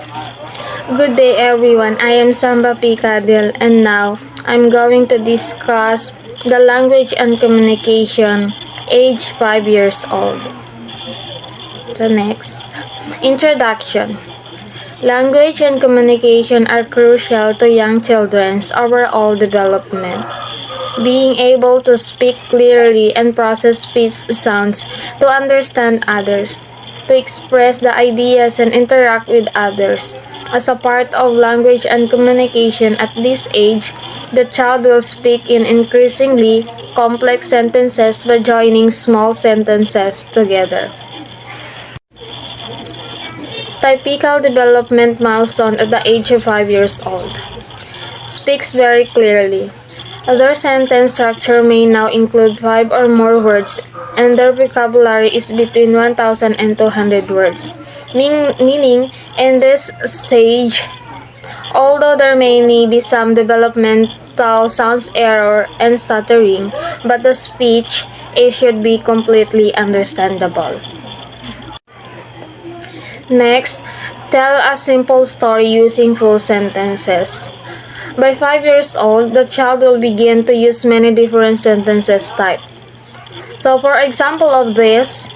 Good day everyone, I am Samba Picadil and now I'm going to discuss the language and communication, age 5 years old. The next. Introduction. Language and communication are crucial to young children's overall development. Being able to speak clearly and process speech sounds, to understand others, to express the ideas and interact with others. As a part of language and communication at this age, the child will speak in increasingly complex sentences by joining small sentences together. Typical development milestone at the age of 5 years old. Speaks very clearly. Their sentence structure may now include 5 or more words, and their vocabulary is between 1,000 and 200 words. Meaning, in this stage, although there may be some developmental sounds error and stuttering, but the speech should be completely understandable. Next, tell a simple story using full sentences. By 5 years old, the child will begin to use many different sentences type. So for example of this,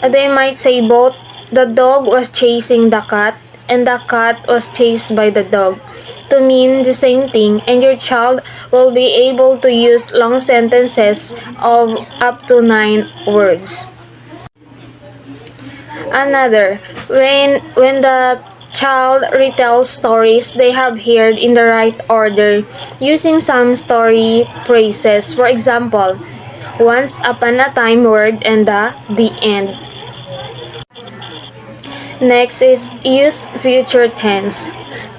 they might say both the dog was chasing the cat and the cat was chased by the dog to mean the same thing, and your child will be able to use long sentences of up to 9 words. Another, when the child retells stories they have heard in the right order using some story phrases. For example, once upon a time word and the end. Next is use future tense.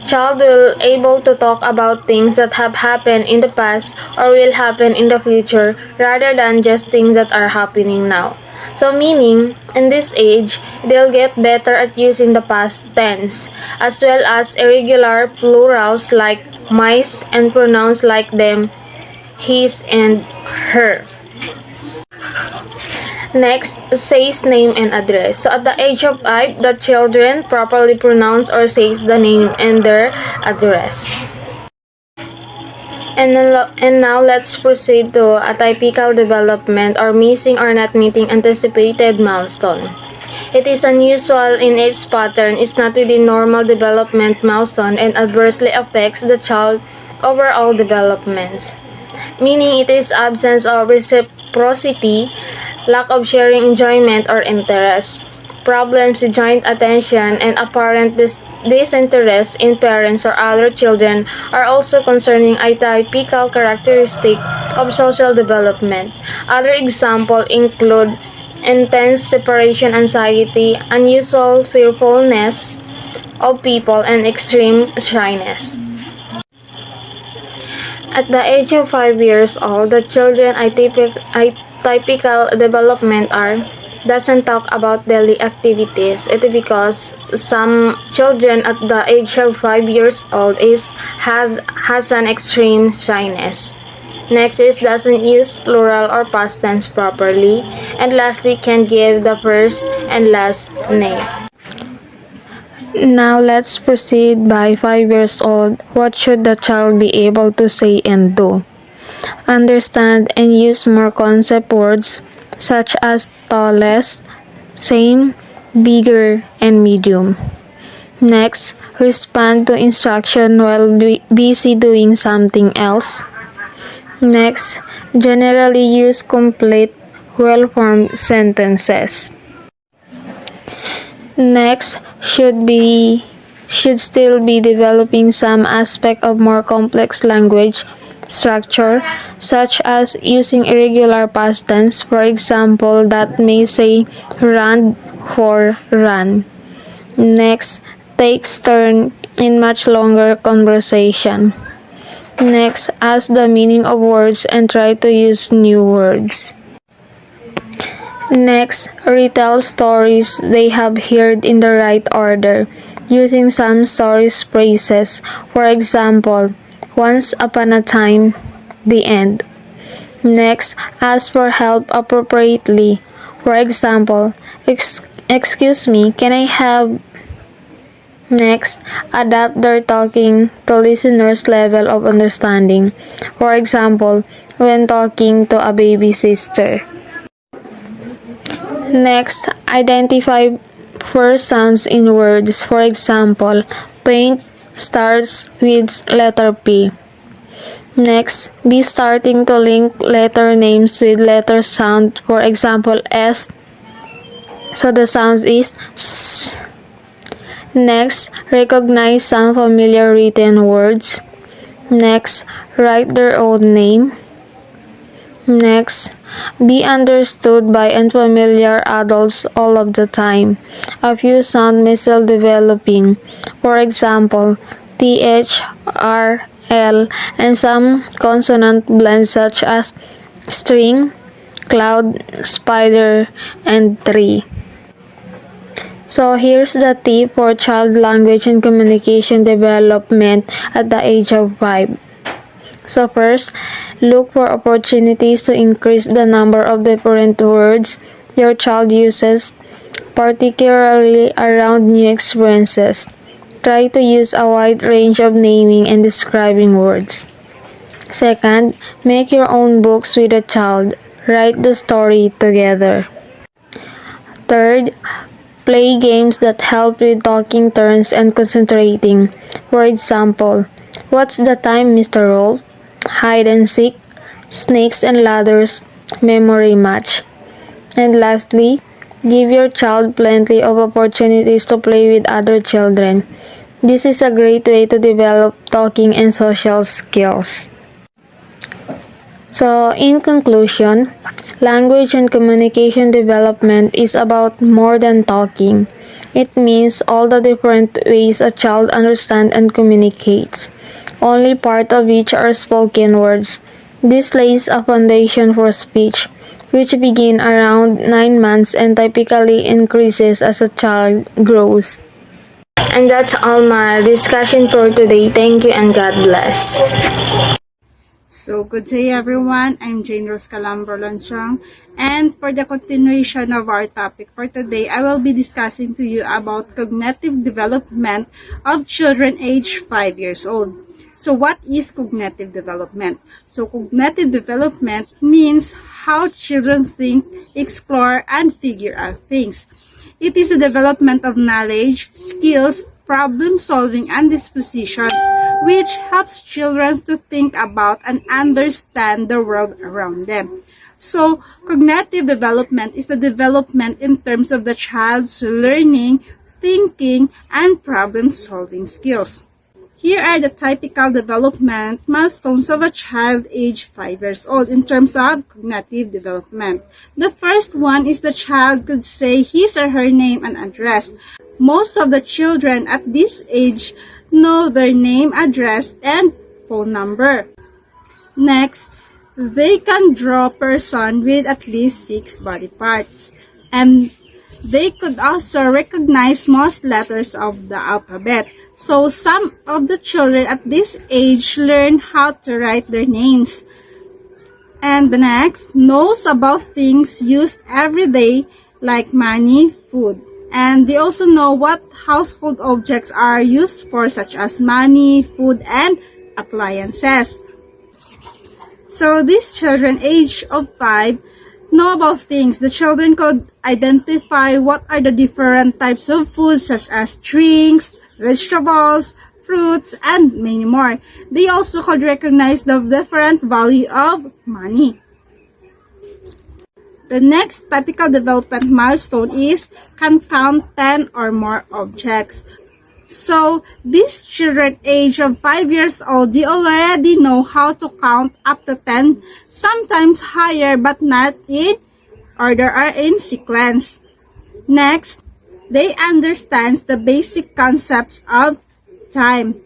Child will able to talk about things that have happened in the past or will happen in the future rather than just things that are happening now. So meaning, in this age, they'll get better at using the past tense, as well as irregular plurals like mice and pronouns like them, his and her. Next, says name and address. So at the age of 5, the children properly pronounce or says the name and their address. And now let's proceed to atypical development or missing or not meeting anticipated milestone. It is unusual in its pattern, is not within normal development milestone and adversely affects the child overall developments. Meaning it is absence of reciprocity, lack of sharing enjoyment or interest, problems with joint attention, and apparent disinterest in parents or other children are also concerning a typical characteristic of social development. Other examples include intense separation anxiety, unusual fearfulness of people, and extreme shyness. At the age of 5 years old, the children atypical development doesn't talk about daily activities. It is because some children at the age of 5 years old has an extreme shyness. Next is doesn't use plural or past tense properly, and lastly can give the first and last name. Now let's proceed by 5 years old. What should the child be able to say and do? Understand and use more concept words such as tallest, same, bigger, and medium. Next, respond to instruction while busy doing something else. Next, generally use complete, well-formed sentences. Next, should still be developing some aspect of more complex language structure, such as using irregular past tense. For example, that may say run for run. Next, takes turn in much longer conversation. Next, ask the meaning of words and try to use new words. Next, retell stories they have heard in the right order, using some stories phrases. For example, once upon a time, the end. Next, ask for help appropriately. For example, excuse me, can I have Next, adapt their talking to listeners' level of understanding. For example, when talking to a baby sister. Next, identify first sounds in words. For example, paint starts with letter P. Next, be starting to link letter names with letter sound. For example, S. So the sound is S. Next, recognize some familiar written words. Next, write their own name. Next, be understood by unfamiliar adults all of the time. A few sounds may still developing. For example, TH, R, L, and some consonant blends such as string, cloud, spider, and tree. So here's the tip for child language and communication development at the age of 5. So first, look for opportunities to increase the number of different words your child uses, particularly around new experiences. Try to use a wide range of naming and describing words. Second, make your own books with a child. Write the story together. Third, play games that help with talking turns and concentrating. For example, what's the time, Mr. Rolf? Hide and seek, snakes and ladders, memory match. And lastly, give your child plenty of opportunities to play with other children. This is a great way to develop talking and social skills. So, in conclusion, language and communication development is about more than talking. It means all the different ways a child understands and communicates, only part of which are spoken words. This lays a foundation for speech, which begin around 9 months and typically increases as a child grows. And that's all my discussion for today. Thank you and God bless. So, good day everyone. I'm Jane Rose Calambro Lonchong, and for the continuation of our topic for today, I will be discussing to you about cognitive development of children aged 5 years old. So, what is cognitive development? So, cognitive development means how children think, explore, and figure out things. It is the development of knowledge, skills, problem solving, and dispositions, which helps children to think about and understand the world around them. So, cognitive development is the development in terms of the child's learning, thinking, and problem solving skills. Here are the typical development milestones of a child aged 5 years old in terms of cognitive development. The first one is the child could say his or her name and address. Most of the children at this age know their name, address, and phone number. Next, they can draw a person with at least 6 body parts. And they could also recognize most letters of the alphabet. So some of the children at this age learn how to write their names. And the next, knows about things used every day like money, food. And they also know what household objects are used for, such as money, food, and appliances. So these children age of 5 know about things. The children could identify what are the different types of foods, such as drinks, vegetables, fruits, and many more. They also could recognize the different value of money. The next typical development milestone is can count 10 or more objects. So, these children age of 5 years old, they already know how to count up to 10, sometimes higher but not in order or in sequence. Next, they understand the basic concepts of time.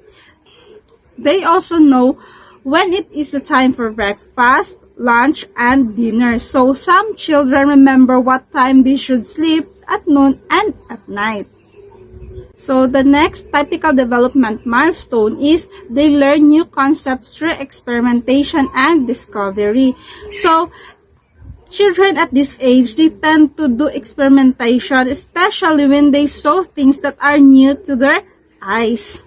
They also know when it is the time for breakfast, lunch, and dinner. So some children remember what time they should sleep at noon and at night. So the next typical development milestone is they learn new concepts through experimentation and discovery. So children at this age, they tend to do experimentation, especially when they saw things that are new to their eyes.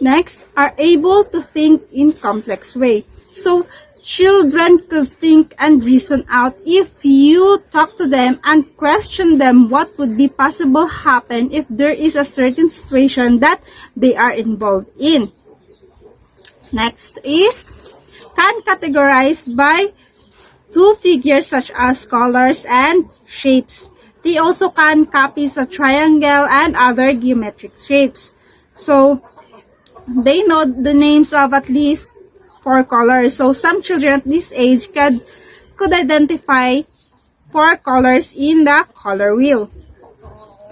Next, are able to think in complex way. So, children could think and reason out if you talk to them and question them what would be possible happen if there is a certain situation that they are involved in. Next is, can categorize by two figures such as colors and shapes. They also can copy a triangle and other geometric shapes. So, they know the names of at least 4 colors. So, some children at this age could identify 4 colors in the color wheel.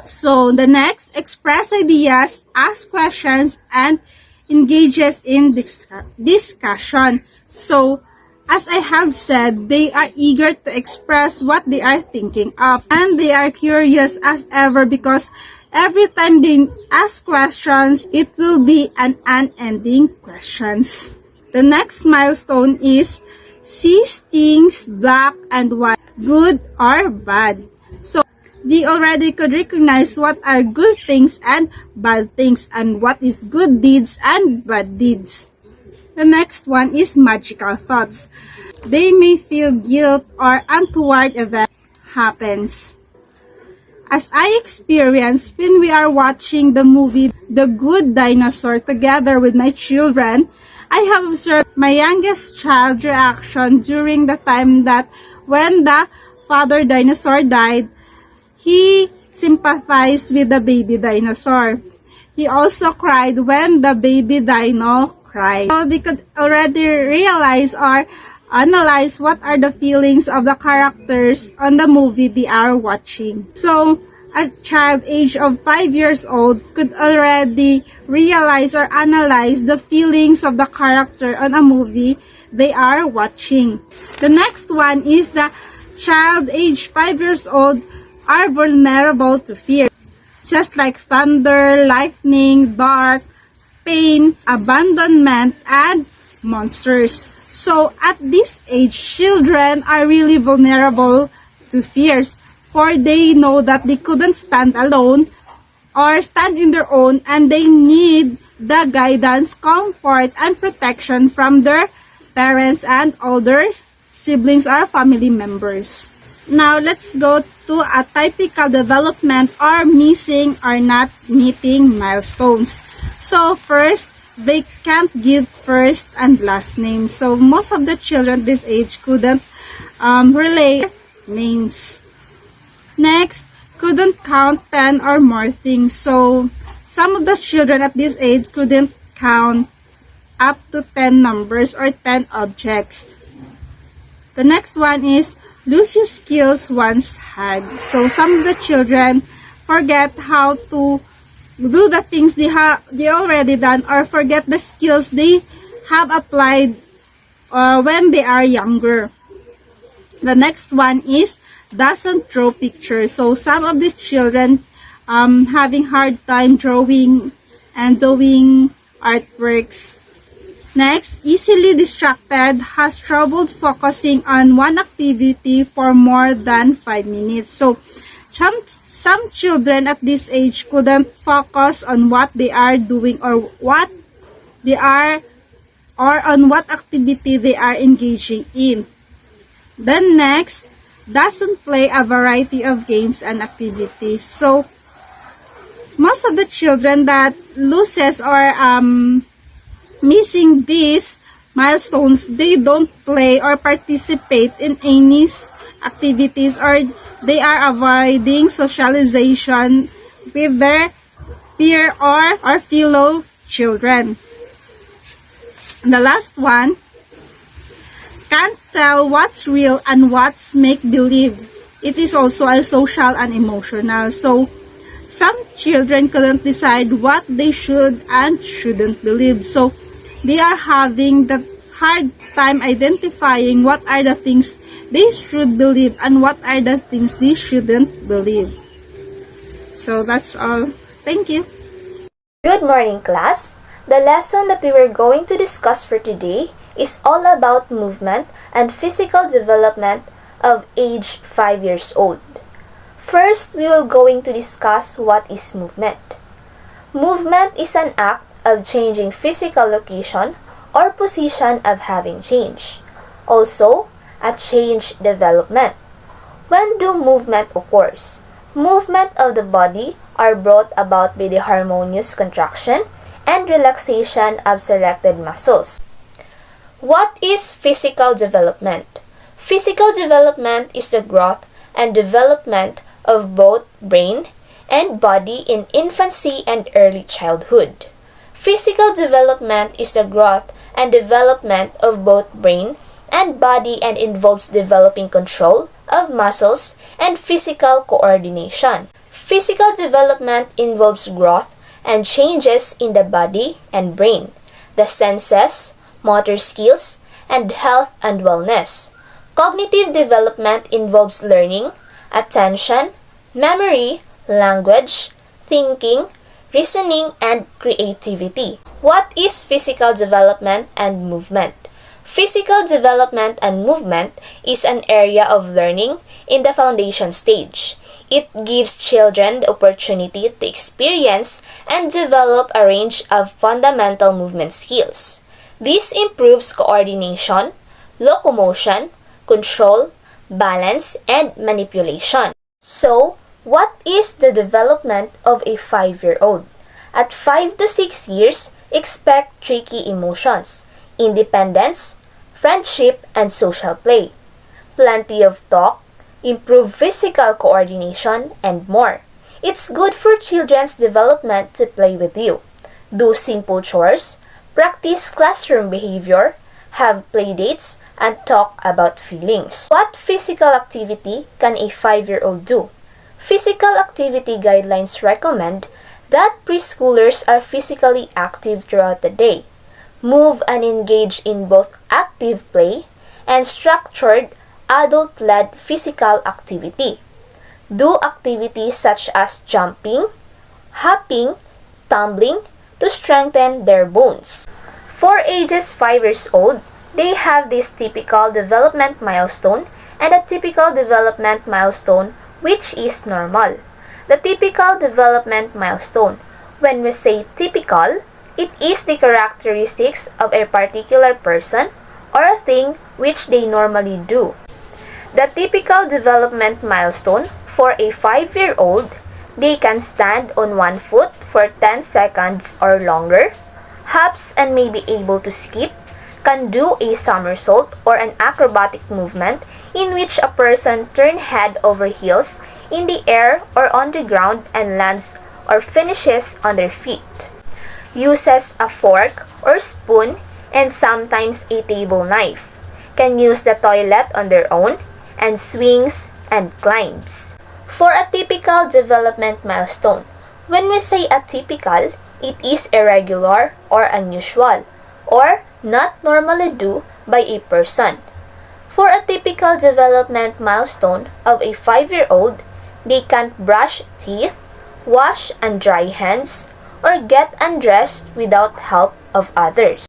So, the next, express ideas, ask questions, and engages in discussion. So, as I have said, they are eager to express what they are thinking of, and they are curious as ever because every time they ask questions, it will be an unending questions. The next milestone is sees things black and white, good or bad. So, they already could recognize what are good things and bad things and what is good deeds and bad deeds. The next one is magical thoughts. They may feel guilt or untoward event happens. As I experienced when we are watching the movie The Good Dinosaur together with my children, I have observed my youngest child's reaction during the time that when the father dinosaur died, he sympathized with the baby dinosaur. He also cried when the baby dino cried. So they could already realize or analyze what are the feelings of the characters on the movie they are watching. So, a child age of 5 years old could already realize or analyze the feelings of the character on a movie they are watching. The next one is the child age 5 years old are vulnerable to fear, just like thunder, lightning, dark, pain, abandonment, and monsters. So, at this age, children are really vulnerable to fears, for they know that they couldn't stand alone or stand in their own, and they need the guidance, comfort, and protection from their parents and older siblings or family members. Now, let's go to atypical development or missing or not meeting milestones. So, first, they can't give first and last names. So, most of the children this age couldn't relate names. Next, couldn't count 10 or more things. So, some of the children at this age couldn't count up to 10 numbers or 10 objects. The next one is loses skills once had. So, some of the children forget how to do the things they already done or forget the skills they have applied when they are younger. The next one is doesn't draw pictures. So some of the children having hard time drawing and doing artworks. Next, easily distracted, has trouble focusing on one activity for more than 5 minutes. So some children at this age couldn't focus on what they are doing or what they are or on what activity they are engaging in. Then next, doesn't play a variety of games and activities. So most of the children that loses or missing these milestones, they don't play or participate in any activities, or they are avoiding socialization with their peer or fellow children. And the last one, can't tell what's real and what's make-believe. It is also a social and emotional. So, some children couldn't decide what they should and shouldn't believe. So, they are having the hard time identifying what are the things they should believe and what are the things they shouldn't believe. So, that's all. Thank you. Good morning, class. The lesson that we were going to discuss for today is all about movement and physical development of age 5 years old. First, we will going to discuss what is movement. Movement is an act of changing physical location or position of having change. Also, a change development. When do movement occurs? Movement of the body are brought about by the harmonious contraction and relaxation of selected muscles. What is physical development? Physical development is the growth and development of both brain and body in infancy and early childhood. Physical development is the growth and development of both brain and body and involves developing control of muscles and physical coordination. Physical development involves growth and changes in the body and brain, the senses, motor skills, and health and wellness. Cognitive development involves learning, attention, memory, language, thinking, reasoning, and creativity. What is physical development and movement? Physical development and movement is an area of learning in the foundation stage. It gives children the opportunity to experience and develop a range of fundamental movement skills. This improves coordination, locomotion, control, balance, and manipulation. So, what is the development of a 5-year-old? At 5 to 6 years, expect tricky emotions, independence, friendship, and social play, plenty of talk, improve physical coordination, and more. It's good for children's development to play with you, do simple chores, practice classroom behavior, have playdates, and talk about feelings. What physical activity can a 5-year-old do? Physical activity guidelines recommend that preschoolers are physically active throughout the day, move and engage in both active play and structured adult-led physical activity. Do activities such as jumping, hopping, tumbling to strengthen their bones. For ages 5 years old, they have this typical development milestone and a typical development milestone, which is normal. The typical development milestone. When we say typical, it is the characteristics of a particular person or a thing which they normally do. The typical development milestone for a 5-year-old, they can stand on one foot for 10 seconds or longer, hops and may be able to skip, can do a somersault or an acrobatic movement in which a person turns head over heels in the air or on the ground and lands or finishes on their feet. Uses a fork or spoon and sometimes a table knife. Can use the toilet on their own and swings and climbs. For a typical development milestone, when we say atypical, it is irregular or unusual or not normally done by a person. For a typical development milestone of a 5-year-old, they can't brush teeth, wash and dry hands, or get undressed without help of others.